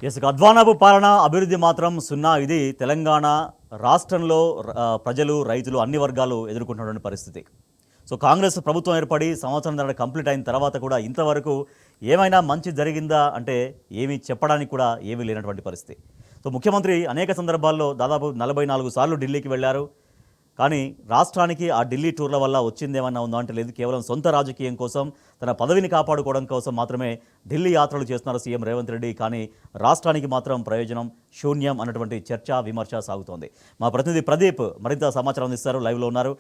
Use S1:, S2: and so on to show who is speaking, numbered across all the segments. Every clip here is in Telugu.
S1: అధ్వానపు పాలన అభివృద్ధి మాత్రం సున్నా. ఇది తెలంగాణ రాష్ట్రంలో ప్రజలు రైతులు అన్ని వర్గాలు ఎదుర్కొంటున్నటువంటి పరిస్థితి. కాంగ్రెస్ ప్రభుత్వం ఏర్పడి సంవత్సరం కంప్లీట్ అయిన తర్వాత కూడా ఇంతవరకు ఏమైనా మంచి జరిగిందా అంటే ఏమీ చెప్పడానికి కూడా ఏమీ లేనటువంటి పరిస్థితి. ముఖ్యమంత్రి అనేక సందర్భాల్లో దాదాపు 44 సార్లు ఢిల్లీకి వెళ్ళారు. కానీ రాష్ట్రానికి ఆ ఢిల్లీ టూర్ల వల్ల వచ్చిందేమన్నా ఉందా అంటే లేదు. కేవలం సొంత రాజకీయం కోసం, తన పదవిని కాపాడుకోవడం కోసం మాత్రమే ఢిల్లీ యాత్రలు చేస్తున్నారు సీఎం రేవంత్ రెడ్డి. కానీ రాష్ట్రానికి మాత్రం ప్రయోజనం శూన్యం అన్నటువంటి చర్చ విమర్శ సాగుతోంది. మా ప్రతినిధి ప్రదీప్ మరింత సమాచారం అందిస్తారు, లైవ్లో ఉన్నారు.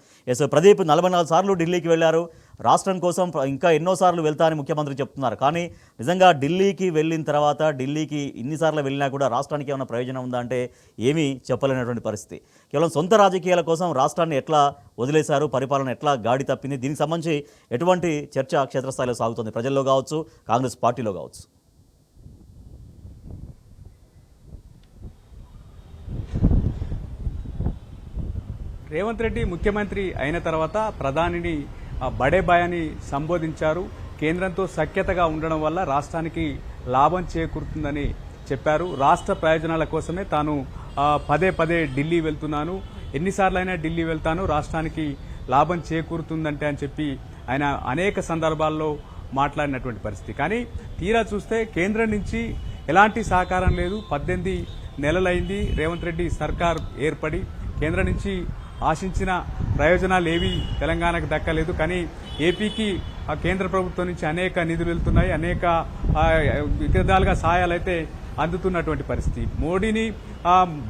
S1: ప్రదీప్ 44 సార్లు ఢిల్లీకి వెళ్ళారు. రాష్ట్రం కోసం ఇంకా ఎన్నోసార్లు వెళ్తారని ముఖ్యమంత్రి చెప్తున్నారు. కానీ నిజంగా ఢిల్లీకి వెళ్ళిన తర్వాత, ఢిల్లీకి ఇన్నిసార్లు వెళ్ళినా కూడా రాష్ట్రానికి ఏమైనా ప్రయోజనం ఉందా అంటే ఏమీ చెప్పలేనటువంటి పరిస్థితి. కేవలం సొంత రాజకీయాల కోసం రాష్ట్రాన్ని ఎట్లా వదిలేశారు, పరిపాలన ఎట్లా గాడి తప్పింది, దీనికి సంబంధించి ఎటువంటి చర్చ క్షేత్రస్థాయిలో సాగుతుంది, ప్రజల్లో కావచ్చు, కాంగ్రెస్ పార్టీలో కావచ్చు?
S2: రేవంత్ రెడ్డి ముఖ్యమంత్రి అయిన తర్వాత ప్రధానిని బడే బాయని సంబోధించారు. కేంద్రంతో సఖ్యతగా ఉండడం వల్ల రాష్ట్రానికి లాభం చేకూరుతుందని చెప్పారు. రాష్ట్ర ప్రయోజనాల కోసమే తాను పదే పదే ఢిల్లీ వెళ్తున్నాను, ఎన్నిసార్లైనా ఢిల్లీ వెళ్తాను, రాష్ట్రానికి లాభం చేకూరుతుందంటే అని చెప్పి ఆయన అనేక సందర్భాల్లో మాట్లాడినటువంటి పరిస్థితి. కానీ తీరా చూస్తే కేంద్రం నుంచి ఎలాంటి సహకారం లేదు. 18 నెలలైంది రేవంత్ రెడ్డి సర్కార్ ఏర్పడి. కేంద్రం నుంచి ఆశించిన ప్రయోజనాలు ఏవి తెలంగాణకు దక్కలేదు. కానీ ఏపీకి కేంద్ర ప్రభుత్వం నుంచి అనేక నిధులు వెళ్తున్నాయి, అనేక విధాలుగా సహాయాలు అయితే అందుతున్నటువంటి పరిస్థితి. మోడీని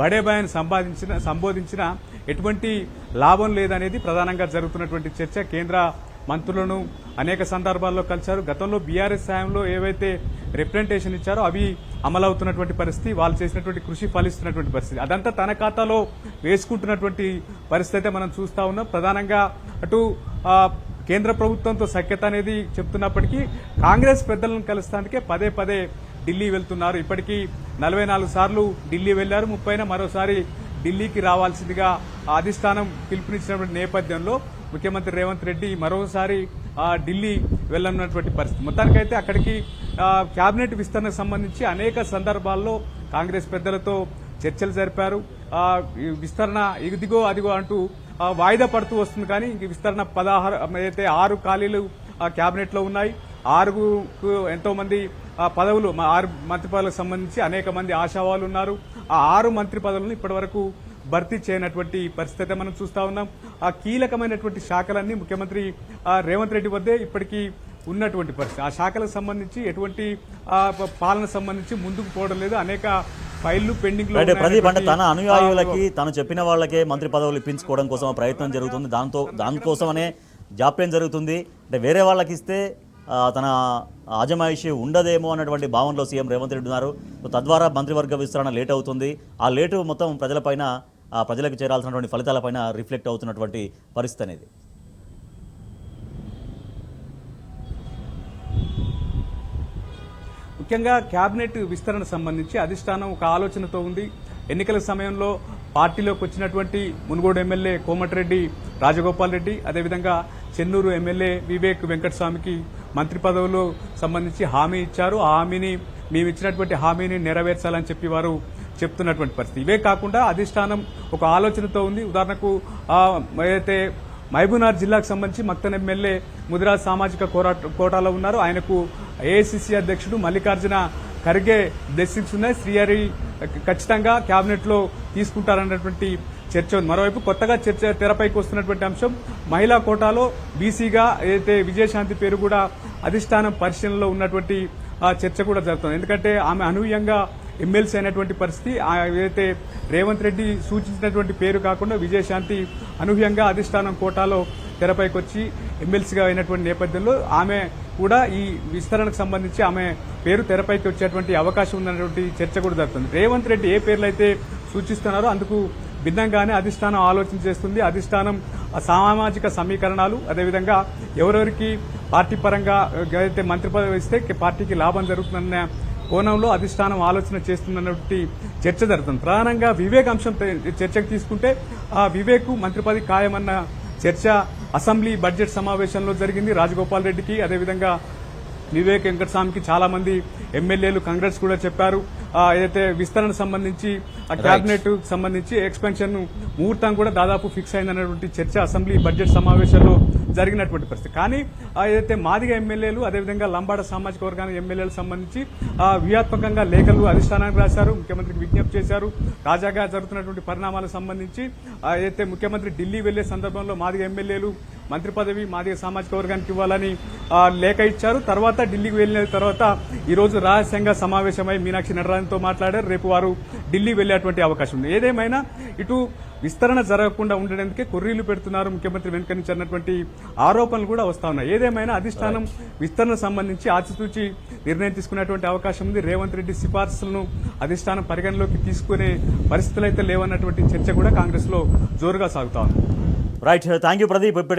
S2: బడే బాయని సంబోధించిన ఎటువంటి లాభం లేదనేది ప్రధానంగా జరుగుతున్నటువంటి చర్చ. కేంద్ర మంత్రులను అనేక సందర్భాల్లో కలిశారు. గతంలో బీఆర్ఎస్ సాయంలో ఏవైతే రిప్రజెంటేషన్ ఇచ్చారో అవి అమలవుతున్నటువంటి పరిస్థితి, వాళ్ళు చేసినటువంటి కృషి ఫలిస్తున్నటువంటి పరిస్థితి, అదంతా తన ఖాతాలో వేసుకుంటున్నటువంటి పరిస్థితి అయితే మనం చూస్తా ఉన్నాం. ప్రధానంగా అటు కేంద్ర ప్రభుత్వంతో సఖ్యత అనేది చెప్తున్నప్పటికీ కాంగ్రెస్ పెద్దలను కలుస్తానికే పదే పదే ఢిల్లీ వెళ్తున్నారు. ఇప్పటికీ 44 సార్లు ఢిల్లీ వెళ్లారు. 30న మరోసారి ఢిల్లీకి రావాల్సిందిగా అధిష్టానం పిలుపునిచ్చినటువంటి నేపథ్యంలో ముఖ్యమంత్రి రేవంత్ రెడ్డి మరోసారి ఢిల్లీ వెళ్లనున్నటువంటి పరిస్థితి. మొత్తానికైతే అక్కడికి కేబినెట్ విస్తరణకు సంబంధించి అనేక సందర్భాల్లో కాంగ్రెస్ పెద్దలతో చర్చలు జరిపారు. విస్తరణ ఇదిగో అదిగో అంటూ వాయిదా పడుతూ వస్తుంది. కానీ ఇంక విస్తరణ 6 ఖాళీలు కేబినెట్ లో ఉన్నాయి. 6కు ఎంతో మంది పదవులు, 6 మంత్రి పదవులకు సంబంధించి అనేక మంది ఆశావాలు ఉన్నారు. ఆ 6 మంత్రి పదవులను ఇప్పటి వరకు భర్తీ చేయనటువంటి పరిస్థితి మనం చూస్తా ఉన్నాం. ఆ కీలకమైనటువంటి శాఖలన్నీ ముఖ్యమంత్రి రేవంత్ రెడ్డి వద్దే ఇప్పటికీ ఉన్నటువంటి పరిస్థితి. ఆ శాఖలకు సంబంధించి ఎటువంటి పాలన సంబంధించి ముందుకు పోవడం లేదు. అనేక ఫైళ్లు పెండింగ్ లో.
S1: ప్రదీప్ అంటే తన అనుయాయులకి తను చెప్పిన వాళ్ళకే మంత్రి పదవులు ఇప్పించుకోవడం కోసం ప్రయత్నం జరుగుతుంది. దానికోసమనే జాప్యం జరుగుతుంది. అంటే వేరే వాళ్ళకి ఇస్తే తన అజమాయిషి ఉండదేమో అన్నటువంటి భావనలో సీఎం రేవంత్ రెడ్డి ఉన్నారు. తద్వారా మంత్రివర్గ విస్తరణ లేట్ అవుతుంది. ఆ లేటు మొత్తం ప్రజలపైన, ప్రజలకు చేరాల్సినటువంటి ఫలితాలపైన రిఫ్లెక్ట్ అవుతున్నటువంటి పరిస్థితి అనేది.
S2: ముఖ్యంగా కేబినెట్ విస్తరణ సంబంధించి అధిష్టానం ఒక ఆలోచనతో ఉంది. ఎన్నికల సమయంలో పార్టీలోకి వచ్చినటువంటి మునుగోడు ఎమ్మెల్యే కోమటిరెడ్డి రాజగోపాల్ రెడ్డి, అదేవిధంగా చెన్నూరు ఎమ్మెల్యే వివేక్ వెంకటస్వామికి మంత్రి పదవులు సంబంధించి హామీ ఇచ్చారు. ఆ హామీని, మేము ఇచ్చినటువంటి హామీని నెరవేర్చాలని చెప్పి వారు చెప్తున్నటువంటి పరిస్థితి. ఇవే కాకుండా అధిష్టానం ఒక ఆలోచనతో ఉంది. ఉదాహరణకు ఏదైతే మహబూబ్నగర్ జిల్లాకు సంబంధించి మక్తన్ ఎమ్మెల్యే ముదిరాజ్ సామాజిక కోటాలో ఉన్నారు. ఆయనకు ఏఐసిసి అధ్యక్షుడు మల్లికార్జున ఖర్గే బ్లెస్సింగ్స్ ఉన్నాయి. శ్రీహరి ఖచ్చితంగా కేబినెట్ లో తీసుకుంటారన్నటువంటి చర్చ ఉంది. మరోవైపు కొత్తగా చర్చ తెరపైకి వస్తున్నటువంటి అంశం మహిళా కోటాలో బీసీగా ఏదైతే విజయశాంతి పేరు కూడా అధిష్టానం పరిశీలనలో ఉన్నటువంటి చర్చ కూడా జరుగుతుంది. ఎందుకంటే ఆమె అనూహ్యంగా ఎమ్మెల్సీ అయినటువంటి పరిస్థితి. ఏదైతే రేవంత్ రెడ్డి సూచించినటువంటి పేరు కాకుండా విజయశాంతి అనూహ్యంగా అధిష్టానం కోటాలో తెరపైకి వచ్చి ఎమ్మెల్సీగా అయినటువంటి నేపథ్యంలో ఆమె కూడా ఈ విస్తరణకు సంబంధించి ఆమె పేరు తెరపైకి వచ్చేటువంటి అవకాశం ఉందన్నటువంటి చర్చ కూడా జరుగుతుంది. రేవంత్ రెడ్డి ఏ పేర్లు అయితే సూచిస్తున్నారో అందుకు భిన్నంగానే అధిష్టానం ఆలోచన చేస్తుంది. అధిష్టానం సామాజిక సమీకరణాలు, అదేవిధంగా ఎవరెవరికి పార్టీ పరంగా అయితే మంత్రి పదవి ఇస్తే పార్టీకి లాభం జరుగుతుందన్న కోణంలో అధిష్టానం ఆలోచన చేస్తుందన్నటువంటి చర్చ జరుగుతుంది. ప్రధానంగా వివేక్ అంశం చర్చకు తీసుకుంటే ఆ వివేక్ మంత్రి పదవి ఖాయమన్న చర్చ అసెంబ్లీ బడ్జెట్ సమావేశంలో జరిగింది. రాజగోపాల్ రెడ్డికి, అదేవిధంగా వివేక్ వెంకటస్వామికి చాలా మంది ఎమ్మెల్యేలు కాంగ్రెస్ కూడా చెప్పారు. ఏదైతే విస్తరణ సంబంధించి ఆ కేబినెట్ సంబంధించి ఎక్స్పెన్షన్ ముహూర్తం కూడా దాదాపు ఫిక్స్ అయిందన్నటువంటి చర్చ అసెంబ్లీ బడ్జెట్ సమావేశంలో జరిగినటువంటి పరిస్థితి. కానీ ఏదైతే మాదిగ ఎమ్మెల్యేలు అదేవిధంగా లంబాడ సామాజిక వర్గానికి ఎమ్మెల్యేలకు సంబంధించి వ్యూహాత్మకంగా లేఖలు అధిష్టానానికి రాశారు, ముఖ్యమంత్రికి విజ్ఞప్తి చేశారు. తాజాగా జరుగుతున్నటువంటి పరిణామాలకు సంబంధించి ఏదైతే ముఖ్యమంత్రి ఢిల్లీ వెళ్లే సందర్భంలో మాదిగ ఎమ్మెల్యేలు మంత్రి పదవి మాదిగ సామాజిక వర్గానికి ఇవ్వాలని లేఖ ఇచ్చారు. తర్వాత ఢిల్లీకి వెళ్లిన తర్వాత ఈ రోజు రహస్యంగా సమావేశమై మీనాక్షి నటరాజన్తో మాట్లాడారు. రేపు వారు ఢిల్లీ వెళ్లేటువంటి అవకాశం ఉంది. ఏదేమైనా ఇటు విస్తరణ జరగకుండా ఉండడానికి కొర్రీలు పెడుతున్నారు ముఖ్యమంత్రి వెనుక నుంచి అన్నటువంటి ఆరోపణలు కూడా వస్తా ఉన్నాయి. ఏదేమైనా అధిష్టానం విస్తరణ సంబంధించి ఆచితూచి నిర్ణయం తీసుకునేటువంటి అవకాశం ఉంది. రేవంత్ రెడ్డి సిఫార్సులను అధిష్టానం పరిగణలోకి తీసుకునే పరిస్థితులు అయితే లేవన్నటువంటి చర్చ కూడా కాంగ్రెస్ లో జోరుగా సాగుతా ఉంది.
S1: Right, thank you Pradeep.